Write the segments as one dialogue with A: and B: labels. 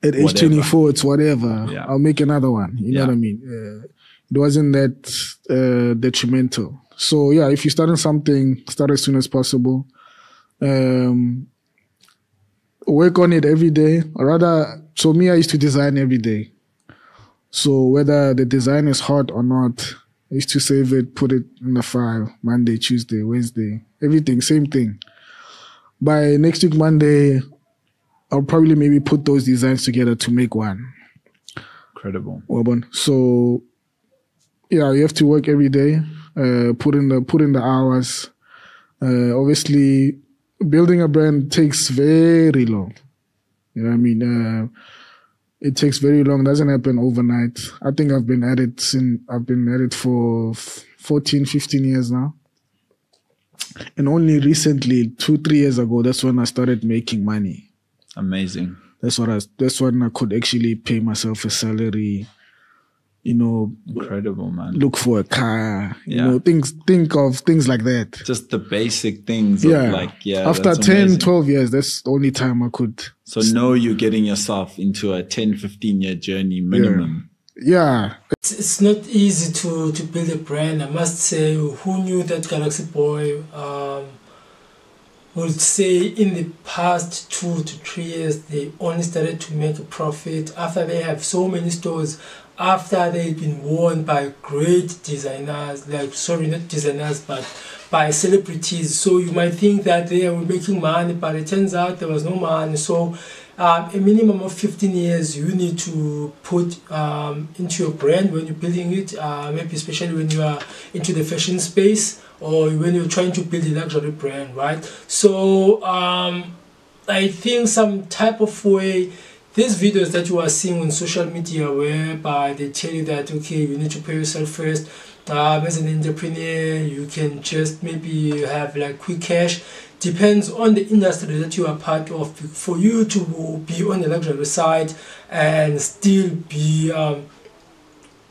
A: at age 24, it's whatever.
B: Yeah.
A: I'll make another one. You know what I mean? It wasn't that detrimental. So yeah, if you're starting something, start as soon as possible. Work on it every day. Or rather, so me, I used to design every day. So whether the design is hot or not, I used to save it, put it in the file, Monday, Tuesday, Wednesday, everything, same thing. By next week, Monday, I'll probably maybe put those designs together to make one.
B: Incredible.
A: So yeah, you have to work every day, put in the hours. Obviously, building a brand takes very long. You know what I mean? It takes very long. It doesn't happen overnight. I think I've been at it for 14, 15 years now. And only recently, 2-3 years ago, that's when I started making money.
B: Amazing.
A: That's when I could actually pay myself a salary, you know.
B: Incredible, man.
A: Look for a car, you know, think of things like that.
B: Just the basic things
A: After 10, 12 years, that's the only time I could.
B: So know you're getting yourself into a 10, 15-year journey minimum.
A: Yeah.
C: It's not easy to build a brand. I must say, who knew that Galaxy Boy would say in the past 2 to 3 years, they only started to make a profit after they have so many stores, after they've been worn by great designers, not designers, but by celebrities. So you might think that they were making money, but it turns out there was no money. So a minimum of 15 years you need to put into your brand when you're building it, maybe especially when you are into the fashion space or when you're trying to build a luxury brand, right? So I think some type of way, these videos that you are seeing on social media whereby they tell you that, okay, you need to pay yourself first. As an entrepreneur, you can just maybe have like quick cash. Depends on the industry that you are part of. For you to be on the luxury side and still be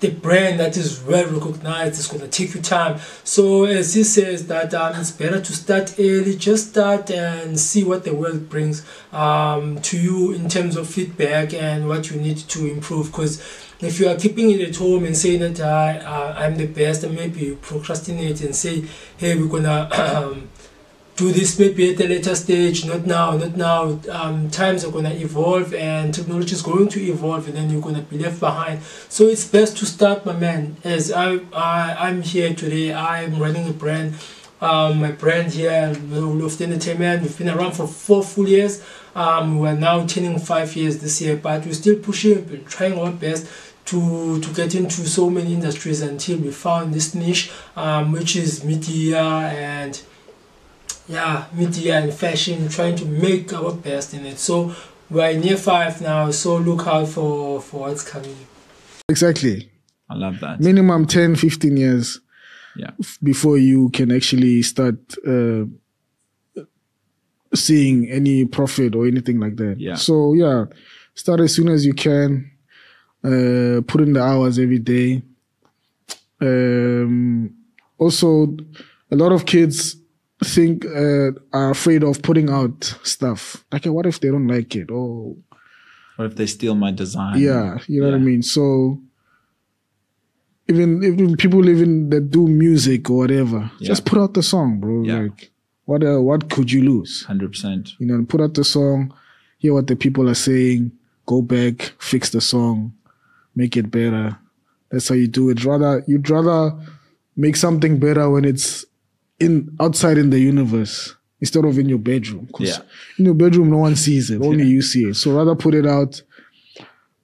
C: the brand that is well recognized, it's going to take you time. So as he says that it's better to start early, just start and see what the world brings to you in terms of feedback and what you need to improve. Because if you are keeping it at home and saying that I'm the best, and maybe you procrastinate and say, hey, we're gonna do this maybe at a later stage, not now. Times are gonna evolve and technology is going to evolve, and then you're gonna be left behind. So it's best to start, my man. As I'm here today, I'm running a brand. My brand here, Loft Entertainment, we've been around for 4 full years. We're now turning 5 years this year, but we're still pushing, we're trying our best to get into so many industries until we found this niche, which is media and fashion, trying to make our best in it. So we're in year 5 now, so look out for what's coming.
A: Exactly.
B: I love that.
A: Minimum 10, 15 years before you can actually start seeing any profit or anything like that.
B: Yeah.
A: So yeah, start as soon as you can. Put in the hours every day. Also, a lot of kids are afraid of putting out stuff. Like, what if they don't like it? Or
B: what if they steal my design?
A: Yeah, you know what I mean? So even people that do music or whatever, just put out the song, bro.
B: Yeah.
A: Like, what could you lose?
B: 100%.
A: You know, put out the song, hear what the people are saying, go back, fix the song, make it better. That's how you do it. You'd rather make something better when it's outside in the universe instead of in your bedroom. Because in your bedroom, no one sees it. Only you see it. So rather put it out.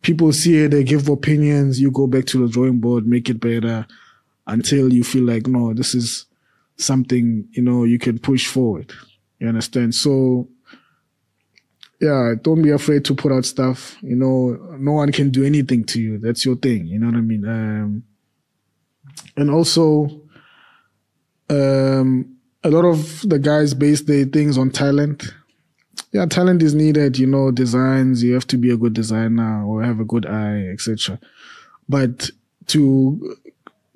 A: People see it, they give opinions. You go back to the drawing board, make it better until you feel like, no, this is something, you can push forward. You understand? So, yeah, don't be afraid to put out stuff. No one can do anything to you. That's your thing. You know what I mean? And also, a lot of the guys base their things on talent. Yeah, talent is needed, designs, you have to be a good designer or have a good eye, etc. But to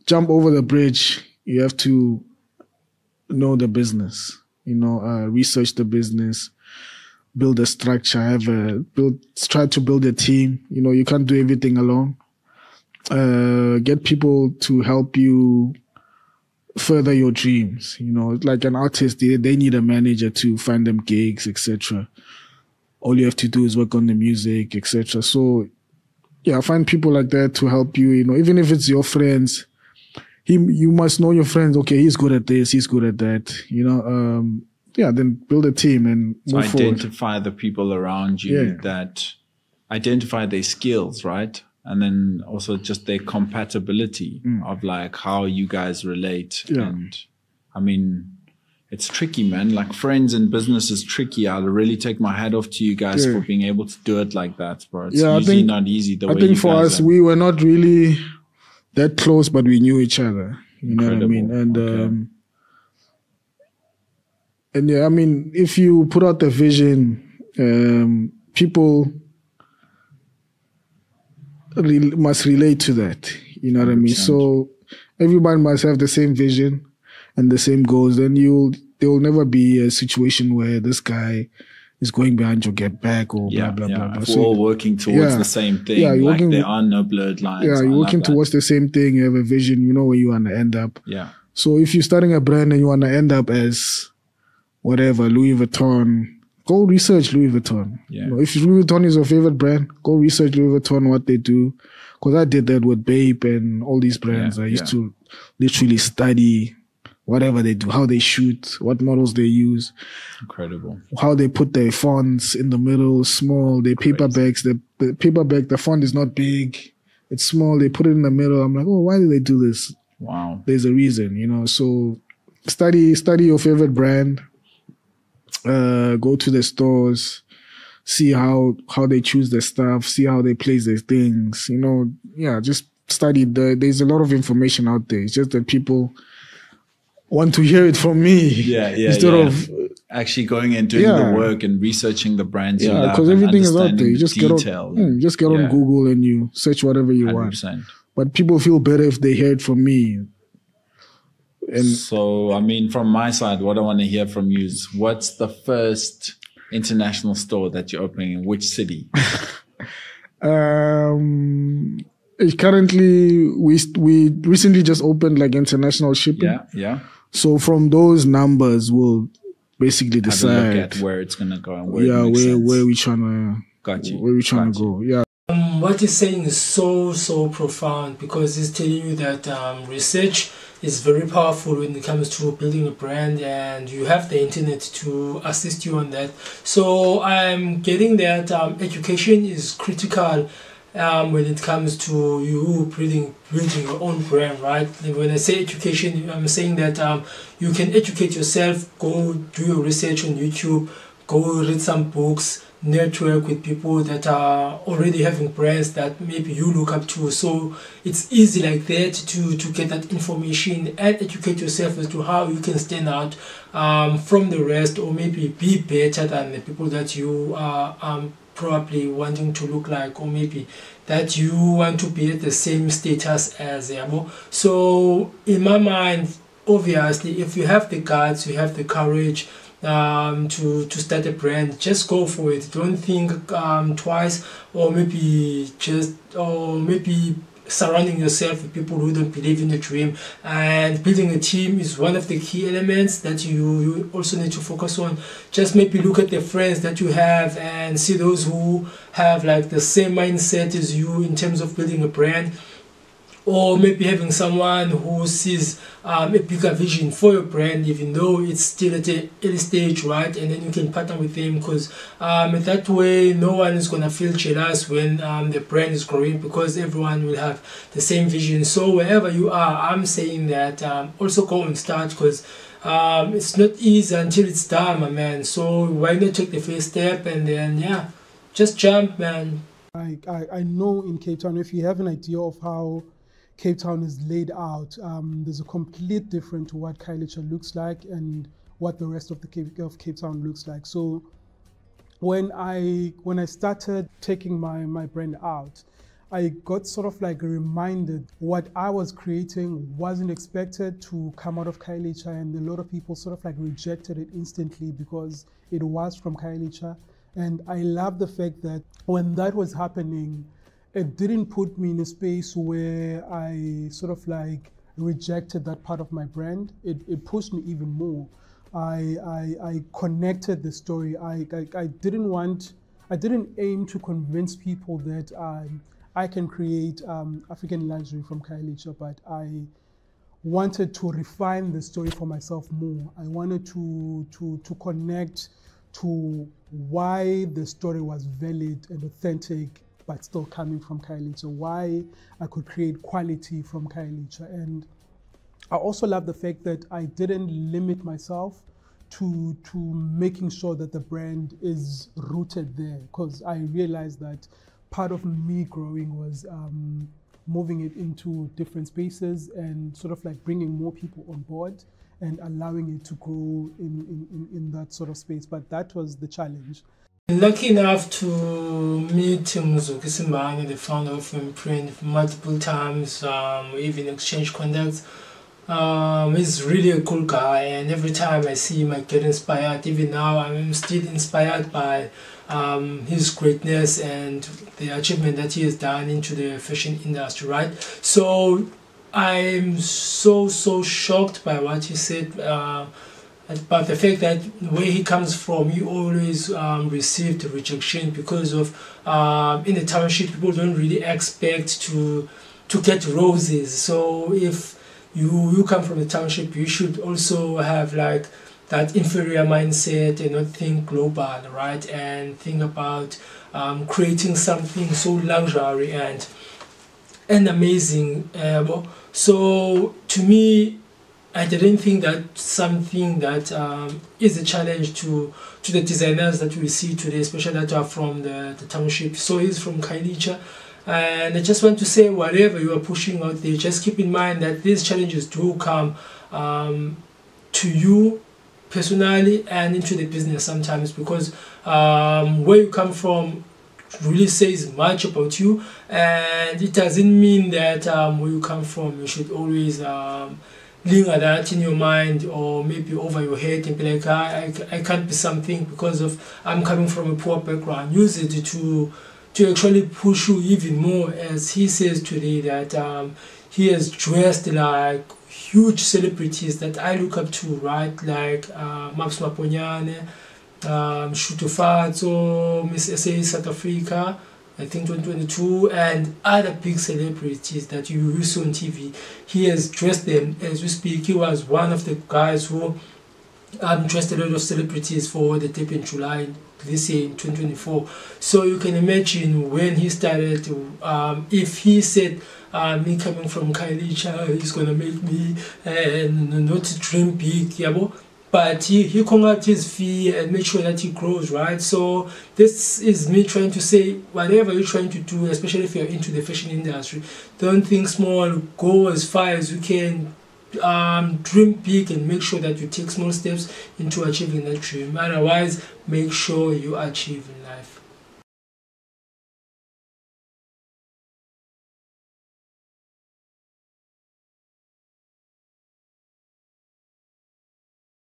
A: jump over the bridge, you have to know the business, research the business, build a structure, try to build a team. You know, you can't do everything alone. Get people to help you further your dreams. You know, like an artist, they need a manager to find them gigs, etc. All you have to do is work on the music, etc. So, yeah, find people like that to help you. You know, even if it's your friends, you must know your friends. Okay, he's good at this, he's good at that. You know, then build a team and move forward.
B: Identify the people around you that identify their skills, right? And then also just their compatibility of like how you guys relate.
A: Yeah.
B: And I mean, it's tricky, man. Like friends and business is tricky. I'll really take my hat off to you guys for being able to do it like that, bro. It's usually not easy. I think
A: for us, we were not really that close, but we knew each other. You know what I mean? And and yeah, I mean, if you put out the vision, people must relate to that. You know what 100%. I mean? So everybody must have the same vision and the same goals. Then there will never be a situation where this guy is going behind your get back or blah, blah, blah.
B: If we're all working towards the same thing. Yeah, like there are no blurred lines.
A: Yeah, you're working towards the same thing. You have a vision. You know where you want to end up.
B: Yeah.
A: So if you're starting a brand and you want to end up as whatever, Louis Vuitton, go research Louis Vuitton.
B: Yeah.
A: You know, if Louis Vuitton is your favorite brand, go research Louis Vuitton, what they do. Because I did that with Bape and all these brands. I used to literally study whatever they do, how they shoot, what models they use.
B: Incredible. How
A: they put their fonts in the middle, small, their paperbacks. The paperback, the font is not big. It's small. They put it in the middle. I'm like, oh, why do they do this?
B: Wow.
A: There's a reason, you know. So study your favorite brand. Go to the stores, see how they choose their stuff, see how they place their things, you know. Yeah, just study. There's a lot of information out there. It's just that people want to hear it from me. Instead of
B: actually going and doing the work and researching the brands.
A: Yeah, because everything is out there. You just get on Google and you search whatever you 100%. Want. But people feel better if they hear it from me.
B: And so, I mean, from my side, what I want to hear from you is what's the first international store that you're opening in which city?
A: Currently, we recently just opened like international shipping.
B: Yeah.
A: So from those numbers, we'll basically decide
B: have a look at where it's gonna go and where
A: where we trying to go. Yeah.
C: What he's saying is so profound because he's telling you that research is very powerful when it comes to building a brand, and you have the internet to assist you on that. So I'm getting that education is critical when it comes to you building your own brand, right? When I say education, I'm saying that you can educate yourself, go do your research on YouTube, go read some books, network with people that are already having brands that maybe you look up to. So it's easy like that to get that information and educate yourself as to how you can stand out from the rest, or maybe be better than the people that you are probably wanting to look like, or maybe that you want to be at the same status as them. So in my mind, obviously, if you have the guts, you have the courage to start a brand, just go for it. Don't think twice, or maybe surrounding yourself with people who don't believe in the dream. And building a team is one of the key elements that you also need to focus on. Just maybe look at the friends that you have and see those who have like the same mindset as you in terms of building a brand, or maybe having someone who sees a bigger vision for your brand, even though it's still at the early stage, right? And then you can partner with them, because that way no one is going to feel jealous when the brand is growing, because everyone will have the same vision. So wherever you are, I'm saying that also go and start, because it's not easy until it's done, my man. So why not take the first step and then just jump, man.
D: I know in Cape Town, if you have an idea of how Cape Town is laid out, there's a complete different to what Khayelitsha looks like and what the rest of the Cape Town looks like. So when I started taking my brand out, I got sort of like reminded what I was creating wasn't expected to come out of Khayelitsha, and a lot of people sort of like rejected it instantly because it was from Khayelitsha. And I love the fact that when that was happening, it didn't put me in a space where I sort of like rejected that part of my brand. It pushed me even more. I connected the story. I didn't aim to convince people that I can create African luxury from Khayelitsha, but I wanted to refine the story for myself more. I wanted to connect to why the story was valid and authentic, but still coming from Khayelitsha, why I could create quality from Khayelitsha. And I also love the fact that I didn't limit myself to making sure that the brand is rooted there, because I realized that part of me growing was moving it into different spaces and sort of like bringing more people on board and allowing it to grow in that sort of space. But that was the challenge.
C: Lucky enough to meet Mzukisi Mbane, the founder of Imprint, multiple times, even exchange contacts. He's really a cool guy, and every time I see him I get inspired. Even now I'm still inspired by his greatness and the achievement that he has done into the fashion industry, right? So I'm so shocked by what he said about the fact that where he comes from, he always received rejection because of in the township people don't really expect to get roses. So if you come from the township, you should also have like that inferior mindset and not think global, right? And think about creating something so luxury and amazing. So to me, I didn't think that something that is a challenge to the designers that we see today, especially that are from the township. So he's from Khayelitsha. And I just want to say, whatever you are pushing out there, just keep in mind that these challenges do come to you personally and into the business sometimes, because where you come from really says much about you, and it doesn't mean that where you come from you should always linger that in your mind or maybe over your head and be like, I can't be something because of I'm coming from a poor background. Use it to actually push you even more, as he says today that he has dressed like huge celebrities that I look up to, right? Like Maps Maponyane, Thatiso, Miss SA South Africa, I think 2022, and other big celebrities that you see on TV. He has dressed them as we speak. He was one of the guys who dressed a lot of celebrities for the tape in July this year in 2024. So you can imagine when he started, if he said, me coming from Khayelitsha, he's gonna make me not dream big, yabo. But he conquered his fear and made sure that he grows, right? So this is me trying to say, whatever you're trying to do, especially if you're into the fashion industry, don't think small, go as far as you can. Dream big and make sure that you take small steps into achieving that dream. Otherwise, make sure you achieve in life.